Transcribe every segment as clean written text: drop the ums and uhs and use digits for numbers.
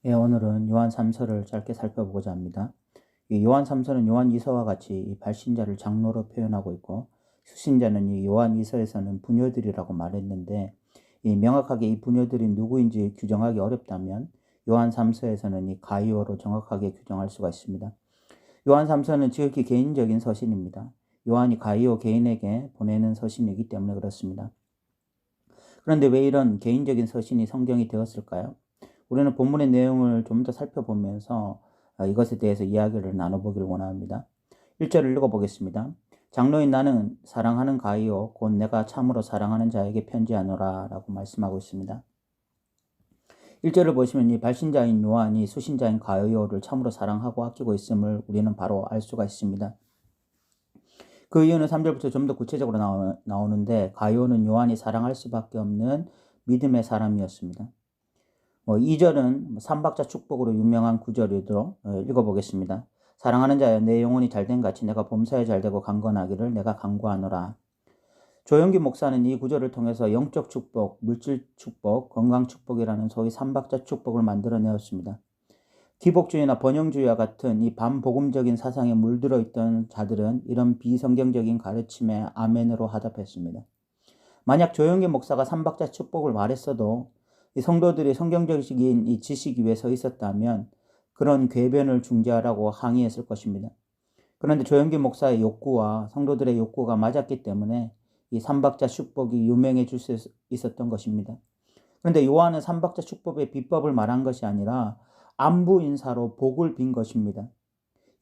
예, 오늘은 요한 3서를 짧게 살펴보고자 합니다. 이 요한 3서는 요한 2서와 같이 이 발신자를 장로로 표현하고 있고, 수신자는 이 요한 2서에서는 부녀들이라고 말했는데, 이 명확하게 이 부녀들이 누구인지 규정하기 어렵다면 요한 3서에서는 이 가이오로 정확하게 규정할 수가 있습니다. 요한 3서는 지극히 개인적인 서신입니다. 요한이 가이오 개인에게 보내는 서신이기 때문에 그렇습니다. 그런데 왜 이런 개인적인 서신이 성경이 되었을까요? 우리는 본문의 내용을 좀 더 살펴보면서 이것에 대해서 이야기를 나눠보기를 원합니다. 1절을 읽어보겠습니다. 장로인 나는 사랑하는 가이오 곧 내가 참으로 사랑하는 자에게 편지하노라 라고 말씀하고 있습니다. 1절을 보시면 이 발신자인 요한이 수신자인 가이오를 참으로 사랑하고 아끼고 있음을 우리는 바로 알 수가 있습니다. 그 이유는 3절부터 좀 더 구체적으로 나오는데, 가이오는 요한이 사랑할 수밖에 없는 믿음의 사람이었습니다. 2절은 삼박자 축복으로 유명한 구절이도록 읽어보겠습니다. 사랑하는 자여 내 영혼이 잘된 같이 내가 범사에 잘되고 강건하기를 내가 간구하노라. 조영기 목사는 이 구절을 통해서 영적 축복, 물질 축복, 건강 축복이라는 소위 삼박자 축복을 만들어내었습니다. 기복주의나 번영주의와 같은 이 반복음적인 사상에 물들어 있던 자들은 이런 비성경적인 가르침에 아멘으로 화답했습니다. 만약 조영기 목사가 삼박자 축복을 말했어도 이 성도들이 성경적인 이 지식 위에 서 있었다면 그런 궤변을 중재하라고 항의했을 것입니다. 그런데 조영기 목사의 욕구와 성도들의 욕구가 맞았기 때문에 이 삼박자 축복이 유명해질 수 있었던 것입니다. 그런데 요한은 삼박자 축복의 비법을 말한 것이 아니라 안부 인사로 복을 빈 것입니다.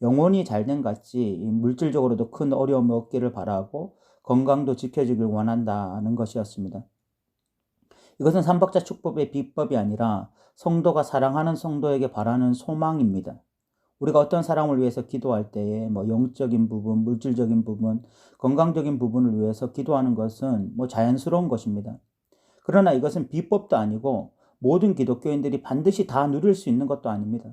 영혼이 잘된 같이 물질적으로도 큰 어려움이 없기를 바라고 건강도 지켜지길 원한다는 것이었습니다. 이것은 삼박자 축복의 비법이 아니라 성도가 사랑하는 성도에게 바라는 소망입니다. 우리가 어떤 사람을 위해서 기도할 때에 영적인 부분, 물질적인 부분, 건강적인 부분을 위해서 기도하는 것은 자연스러운 것입니다. 그러나 이것은 비법도 아니고 모든 기독교인들이 반드시 다 누릴 수 있는 것도 아닙니다.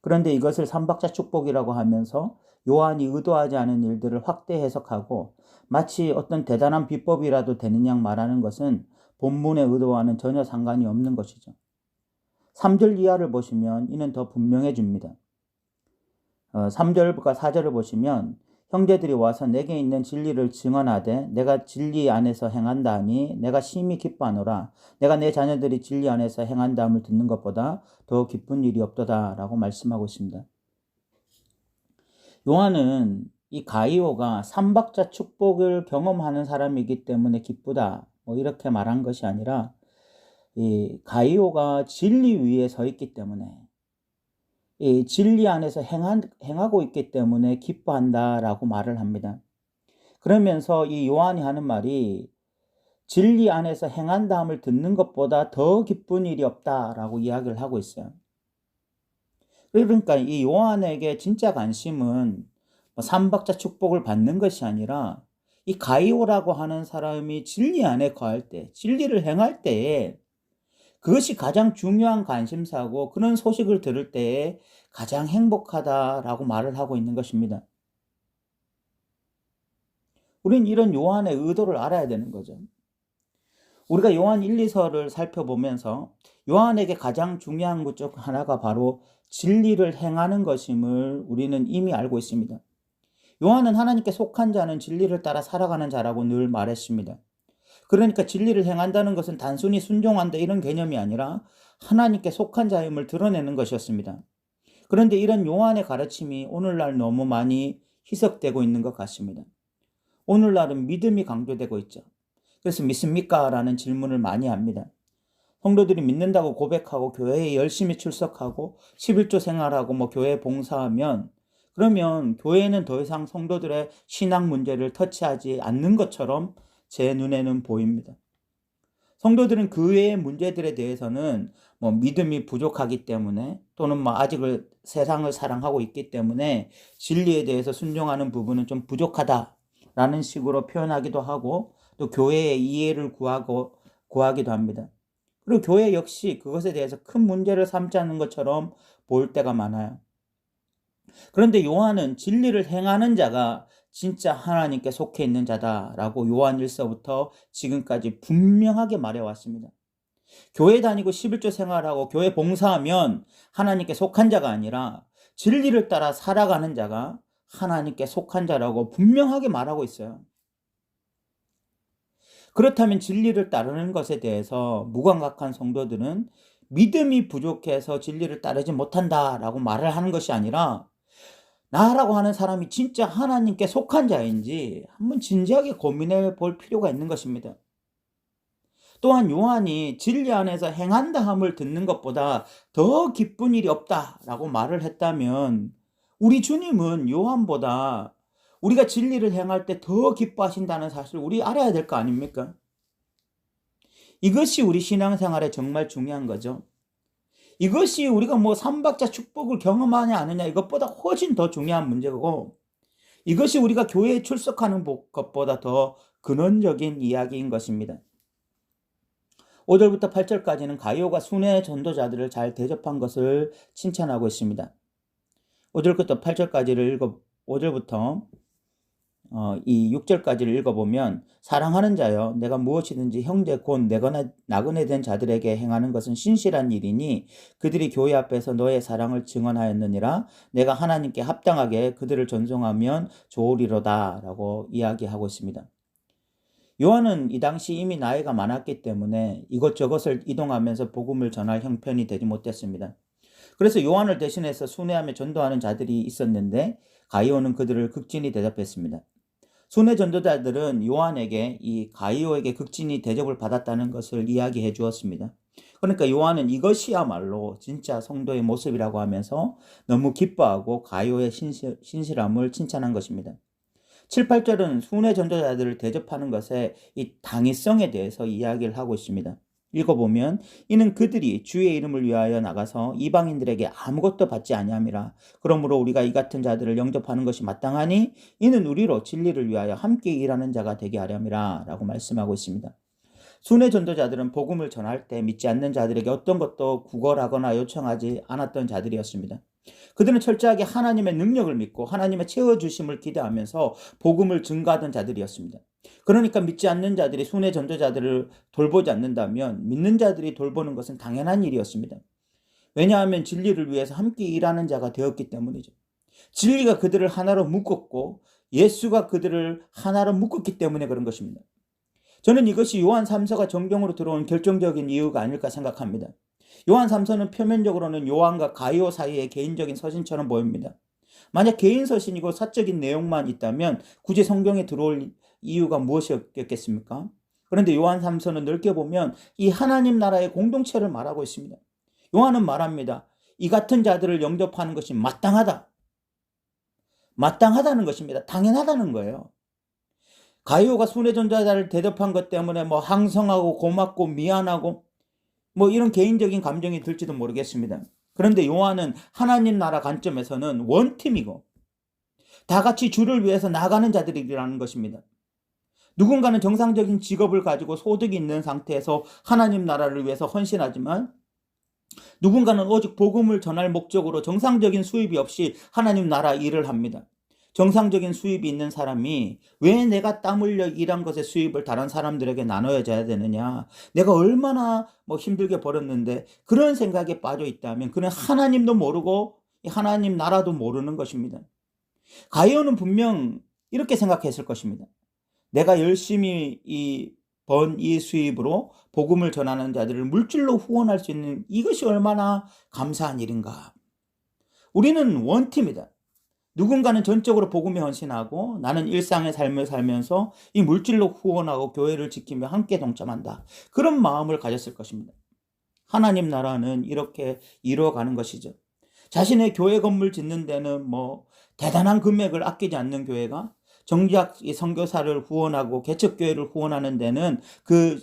그런데 이것을 삼박자 축복이라고 하면서 요한이 의도하지 않은 일들을 확대 해석하고 마치 어떤 대단한 비법이라도 되는 양 말하는 것은 본문의 의도와는 전혀 상관이 없는 것이죠. 3절 이하를 보시면 이는 더 분명해집니다. 3절과 4절을 보시면 형제들이 와서 내게 있는 진리를 증언하되 내가 진리 안에서 행한다 하니 내가 심히 기뻐하노라. 내가 내 자녀들이 진리 안에서 행한다함을 듣는 것보다 더 기쁜 일이 없도다 라고 말씀하고 있습니다. 요한은 이 가이오가 삼박자 축복을 경험하는 사람이기 때문에 기쁘다 이렇게 말한 것이 아니라 이 가이오가 진리 위에 서 있기 때문에 이 진리 안에서 행하고 있기 때문에 기뻐한다라고 말을 합니다. 그러면서 이 요한이 하는 말이 진리 안에서 행한다함을 듣는 것보다 더 기쁜 일이 없다라고 이야기를 하고 있어요. 그러니까 이 요한에게 진짜 관심은 삼박자 축복을 받는 것이 아니라 이 가이오라고 하는 사람이 진리 안에 거할 때, 진리를 행할 때에 그것이 가장 중요한 관심사고 그런 소식을 들을 때에 가장 행복하다라고 말을 하고 있는 것입니다. 우린 이런 요한의 의도를 알아야 되는 거죠. 우리가 요한 1, 2서를 살펴보면서 요한에게 가장 중요한 것 중 하나가 바로 진리를 행하는 것임을 우리는 이미 알고 있습니다. 요한은 하나님께 속한 자는 진리를 따라 살아가는 자라고 늘 말했습니다. 그러니까 진리를 행한다는 것은 단순히 순종한다 이런 개념이 아니라 하나님께 속한 자임을 드러내는 것이었습니다. 그런데 이런 요한의 가르침이 오늘날 너무 많이 희석되고 있는 것 같습니다. 오늘날은 믿음이 강조되고 있죠. 그래서 믿습니까? 라는 질문을 많이 합니다. 성도들이 믿는다고 고백하고 교회에 열심히 출석하고 11조 생활하고 교회에 봉사하면 그러면 교회는 더 이상 성도들의 신앙 문제를 터치하지 않는 것처럼 제 눈에는 보입니다. 성도들은 그 외의 문제들에 대해서는 믿음이 부족하기 때문에 또는 아직을 세상을 사랑하고 있기 때문에 진리에 대해서 순종하는 부분은 좀 부족하다라는 식으로 표현하기도 하고 또 교회의 이해를 구하기도 합니다. 그리고 교회 역시 그것에 대해서 큰 문제를 삼지 않는 것처럼 보일 때가 많아요. 그런데 요한은 진리를 행하는 자가 진짜 하나님께 속해 있는 자다라고 요한 1서부터 지금까지 분명하게 말해왔습니다. 교회 다니고 11조 생활하고 교회 봉사하면 하나님께 속한 자가 아니라 진리를 따라 살아가는 자가 하나님께 속한 자라고 분명하게 말하고 있어요. 그렇다면 진리를 따르는 것에 대해서 무감각한 성도들은 믿음이 부족해서 진리를 따르지 못한다라고 말을 하는 것이 아니라 나라고 하는 사람이 진짜 하나님께 속한 자인지 한번 진지하게 고민해 볼 필요가 있는 것입니다. 또한 요한이 진리 안에서 행한다 함을 듣는 것보다 더 기쁜 일이 없다라고 말을 했다면 우리 주님은 요한보다 우리가 진리를 행할 때 더 기뻐하신다는 사실을 우리 알아야 될 거 아닙니까? 이것이 우리 신앙생활에 정말 중요한 거죠. 이것이 우리가 뭐 삼박자 축복을 경험하냐 아느냐 이것보다 훨씬 더 중요한 문제고, 이것이 우리가 교회에 출석하는 것보다 더 근원적인 이야기인 것입니다. 5절부터 8절까지는 가이오가 순회 전도자들을 잘 대접한 것을 칭찬하고 있습니다. 5절부터 8절까지를 5절부터 이 6절까지를 읽어보면, 사랑하는 자여, 내가 무엇이든지 형제 곧 내거나 나그네 된 자들에게 행하는 것은 신실한 일이니 그들이 교회 앞에서 너의 사랑을 증언하였느니라. 내가 하나님께 합당하게 그들을 전송하면 좋으리로다 라고 이야기하고 있습니다. 요한은 이 당시 이미 나이가 많았기 때문에 이것저것을 이동하면서 복음을 전할 형편이 되지 못했습니다. 그래서 요한을 대신해서 순회하며 전도하는 자들이 있었는데 가이오는 그들을 극진히 대접했습니다. 순회 전도자들은 요한에게 이 가이오에게 극진히 대접을 받았다는 것을 이야기해 주었습니다. 그러니까 요한은 이것이야말로 진짜 성도의 모습이라고 하면서 너무 기뻐하고 가이오의 신실함을 칭찬한 것입니다. 7, 8절은 순회 전도자들을 대접하는 것의 이 당위성에 대해서 이야기를 하고 있습니다. 읽어보면, 이는 그들이 주의 이름을 위하여 나가서 이방인들에게 아무것도 받지 아니함이라. 그러므로 우리가 이 같은 자들을 영접하는 것이 마땅하니 이는 우리로 진리를 위하여 함께 일하는 자가 되게 하렴이라 라고 말씀하고 있습니다. 순회 전도자들은 복음을 전할 때 믿지 않는 자들에게 어떤 것도 구걸하거나 요청하지 않았던 자들이었습니다. 그들은 철저하게 하나님의 능력을 믿고 하나님의 채워주심을 기대하면서 복음을 증거하던 자들이었습니다. 그러니까 믿지 않는 자들이 순회 전도자들을 돌보지 않는다면 믿는 자들이 돌보는 것은 당연한 일이었습니다. 왜냐하면 진리를 위해서 함께 일하는 자가 되었기 때문이죠. 진리가 그들을 하나로 묶었고 예수가 그들을 하나로 묶었기 때문에 그런 것입니다. 저는 이것이 요한 3서가 정경으로 들어온 결정적인 이유가 아닐까 생각합니다. 요한 3서는 표면적으로는 요한과 가이오 사이의 개인적인 서신처럼 보입니다. 만약 개인 서신이고 사적인 내용만 있다면 굳이 성경에 들어올 이유가 무엇이었겠습니까? 그런데 요한 3서는 넓게 보면 이 하나님 나라의 공동체를 말하고 있습니다. 요한은 말합니다. 이 같은 자들을 영접하는 것이 마땅하다. 마땅하다는 것입니다. 당연하다는 거예요. 가이오가 순회 전도자를 대접한 것 때문에 뭐 항성하고 고맙고 미안하고 뭐 이런 개인적인 감정이 들지도 모르겠습니다. 그런데 요한은 하나님 나라 관점에서는 원팀이고 다 같이 주를 위해서 나가는 자들이라는 것입니다. 누군가는 정상적인 직업을 가지고 소득이 있는 상태에서 하나님 나라를 위해서 헌신하지만 누군가는 오직 복음을 전할 목적으로 정상적인 수입이 없이 하나님 나라 일을 합니다. 정상적인 수입이 있는 사람이 왜 내가 땀 흘려 일한 것의 수입을 다른 사람들에게 나눠줘야 되느냐, 내가 얼마나 힘들게 벌었는데, 그런 생각에 빠져 있다면 그는 하나님도 모르고 하나님 나라도 모르는 것입니다. 가이오는 분명 이렇게 생각했을 것입니다. 내가 열심히 번 이 수입으로 복음을 전하는 자들을 물질로 후원할 수 있는 이것이 얼마나 감사한 일인가. 우리는 원팀이다. 누군가는 전적으로 복음에 헌신하고 나는 일상의 삶을 살면서 이 물질로 후원하고 교회를 지키며 함께 동참한다. 그런 마음을 가졌을 것입니다. 하나님 나라는 이렇게 이루어가는 것이죠. 자신의 교회 건물 짓는 데는 대단한 금액을 아끼지 않는 교회가 정작 이 선교사를 후원하고 개척교회를 후원하는 데는 그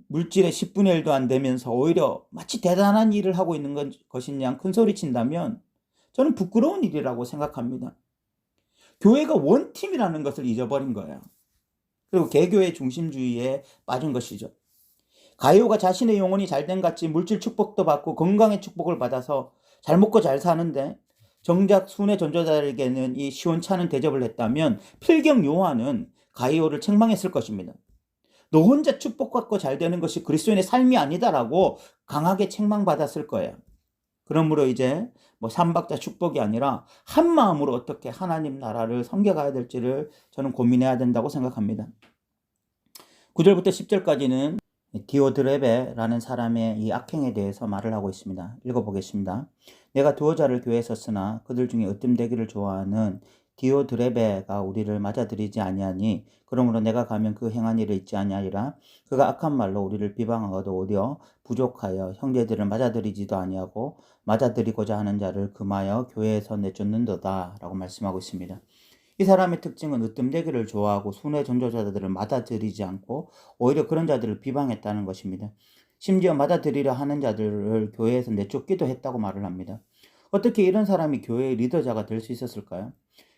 물질의 10분의 1도 안 되면서 오히려 마치 대단한 일을 하고 있는 것인 양 큰소리 친다면 저는 부끄러운 일이라고 생각합니다. 교회가 원팀이라는 것을 잊어버린 거예요. 그리고 개교의 중심주의에 빠진 것이죠. 가이오가 자신의 영혼이 잘된 같이 물질 축복도 받고 건강의 축복을 받아서 잘 먹고 잘 사는데 정작 순회 전도자들에게는 이 시원찮은 대접을 했다면 필경 요한은 가이오를 책망했을 것입니다. 너 혼자 축복받고 잘 되는 것이 그리스도인의 삶이 아니다라고 강하게 책망받았을 거예요. 그러므로 이제 뭐 삼박자 축복이 아니라 한 마음으로 어떻게 하나님 나라를 섬겨가야 될지를 저는 고민해야 된다고 생각합니다. 9절부터 10절까지는 디오드레베라는 사람의 이 악행에 대해서 말을 하고 있습니다. 읽어보겠습니다. 내가 두어 자를 교회에 섰으나 그들 중에 으뜸되기를 좋아하는 디오드레베가 우리를 맞아들이지 아니하니 그러므로 내가 가면 그 행한 일을 잊지 아니하리라. 그가 악한 말로 우리를 비방하고도 오히려 부족하여 형제들을 맞아들이지도 아니하고 맞아들이고자 하는 자를 금하여 교회에서 내쫓는도다 라고 말씀하고 있습니다. 이 사람의 특징은 으뜸되기를 좋아하고 순회 전도자들을 받아들이지 않고 오히려 그런 자들을 비방했다는 것입니다. 심지어 받아들이려 하는 자들을 교회에서 내쫓기도 했다고 말을 합니다. 어떻게 이런 사람이 교회의 리더자가 될 수 있었을까요?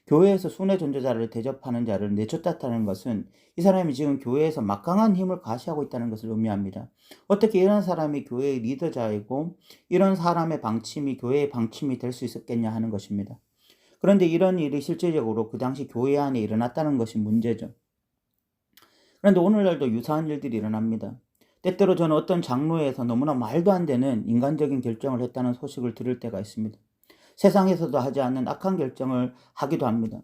교회에서 순회 전도자를 대접하는 자를 내쫓았다는 것은 이 사람이 지금 교회에서 막강한 힘을 과시하고 있다는 것을 의미합니다. 어떻게 이런 사람이 교회의 리더자이고 이런 사람의 방침이 교회의 방침이 될 수 있었겠냐 하는 것입니다. 그런데 이런 일이 실제적으로 그 당시 교회 안에 일어났다는 것이 문제죠. 그런데 오늘날도 유사한 일들이 일어납니다. 때때로 저는 어떤 장로에서 너무나 말도 안 되는 인간적인 결정을 했다는 소식을 들을 때가 있습니다. 세상에서도 하지 않는 악한 결정을 하기도 합니다.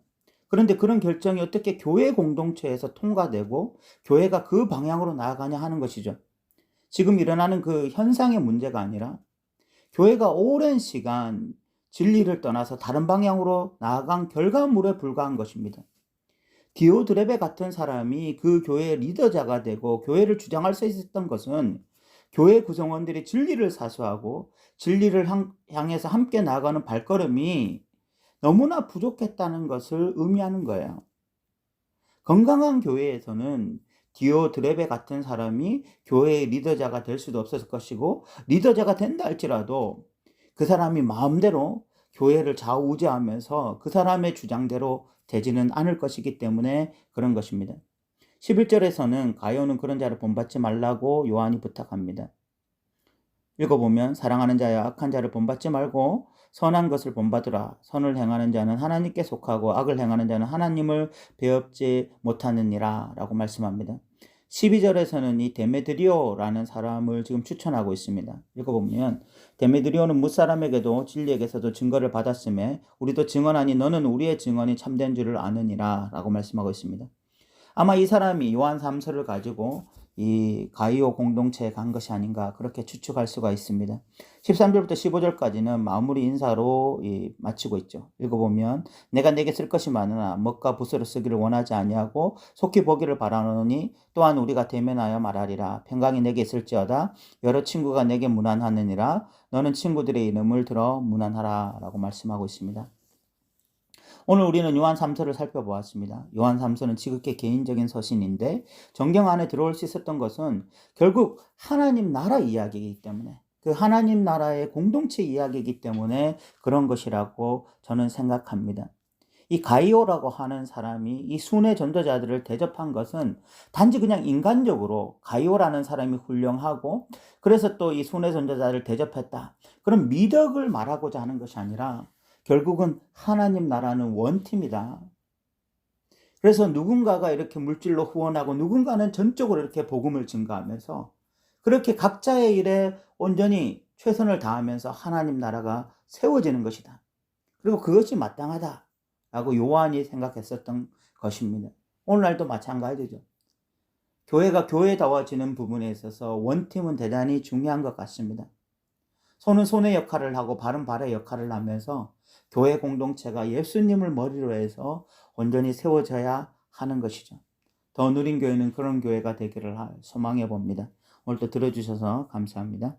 그런데 그런 결정이 어떻게 교회 공동체에서 통과되고 교회가 그 방향으로 나아가냐 하는 것이죠. 지금 일어나는 그 현상의 문제가 아니라 교회가 오랜 시간 진리를 떠나서 다른 방향으로 나아간 결과물에 불과한 것입니다. 디오드레베 같은 사람이 그 교회의 리더자가 되고 교회를 주장할 수 있었던 것은 교회 구성원들이 진리를 사수하고 진리를 향해서 함께 나아가는 발걸음이 너무나 부족했다는 것을 의미하는 거예요. 건강한 교회에서는 디오드레베 같은 사람이 교회의 리더자가 될 수도 없었을 것이고 리더자가 된다 할지라도 그 사람이 마음대로 교회를 좌우지하면서 그 사람의 주장대로 되지는 않을 것이기 때문에 그런 것입니다. 11절에서는 가룟은 그런 자를 본받지 말라고 요한이 부탁합니다. 읽어보면 사랑하는 자야 악한 자를 본받지 말고 선한 것을 본받으라. 선을 행하는 자는 하나님께 속하고 악을 행하는 자는 하나님을 배웁지 못하느니라 라고 말씀합니다. 12절에서는 이 데메드리오라는 사람을 지금 추천하고 있습니다. 읽어보면 데메드리오는 무사람에게도 진리에게서도 증거를 받았음에 우리도 증언하니 너는 우리의 증언이 참된 줄을 아느니라 라고 말씀하고 있습니다. 아마 이 사람이 요한 3서를 가지고 이 가이오 공동체에 간 것이 아닌가 그렇게 추측할 수가 있습니다. 13절부터 15절까지는 마무리 인사로 마치고 있죠. 읽어보면 내가 내게 쓸 것이 많으나 먹과 붓으로 쓰기를 원하지 아니하고 속히 보기를 바라노니 또한 우리가 대면하여 말하리라. 평강이 내게 있을지어다 여러 친구가 내게 문안하느니라. 너는 친구들의 이름을 들어 문안하라 라고 말씀하고 있습니다. 오늘 우리는 요한 3서를 살펴보았습니다. 요한 3서는 지극히 개인적인 서신인데 정경 안에 들어올 수 있었던 것은 결국 하나님 나라 이야기이기 때문에 그 하나님 나라의 공동체 이야기이기 때문에 그런 것이라고 저는 생각합니다. 이 가이오라고 하는 사람이 이 순회 전도자들을 대접한 것은 단지 그냥 인간적으로 가이오라는 사람이 훌륭하고 그래서 또 이 순회 전도자를 대접했다. 그런 미덕을 말하고자 하는 것이 아니라 결국은 하나님 나라는 원팀이다. 그래서 누군가가 이렇게 물질로 후원하고 누군가는 전적으로 이렇게 복음을 증거하면서 그렇게 각자의 일에 온전히 최선을 다하면서 하나님 나라가 세워지는 것이다. 그리고 그것이 마땅하다라고 요한이 생각했었던 것입니다. 오늘날도 마찬가지죠. 교회가 교회다워지는 부분에 있어서 원팀은 대단히 중요한 것 같습니다. 손은 손의 역할을 하고 발은 발의 역할을 하면서 교회 공동체가 예수님을 머리로 해서 온전히 세워져야 하는 것이죠. 더 누린 교회는 그런 교회가 되기를 소망해 봅니다. 오늘도 들어주셔서 감사합니다.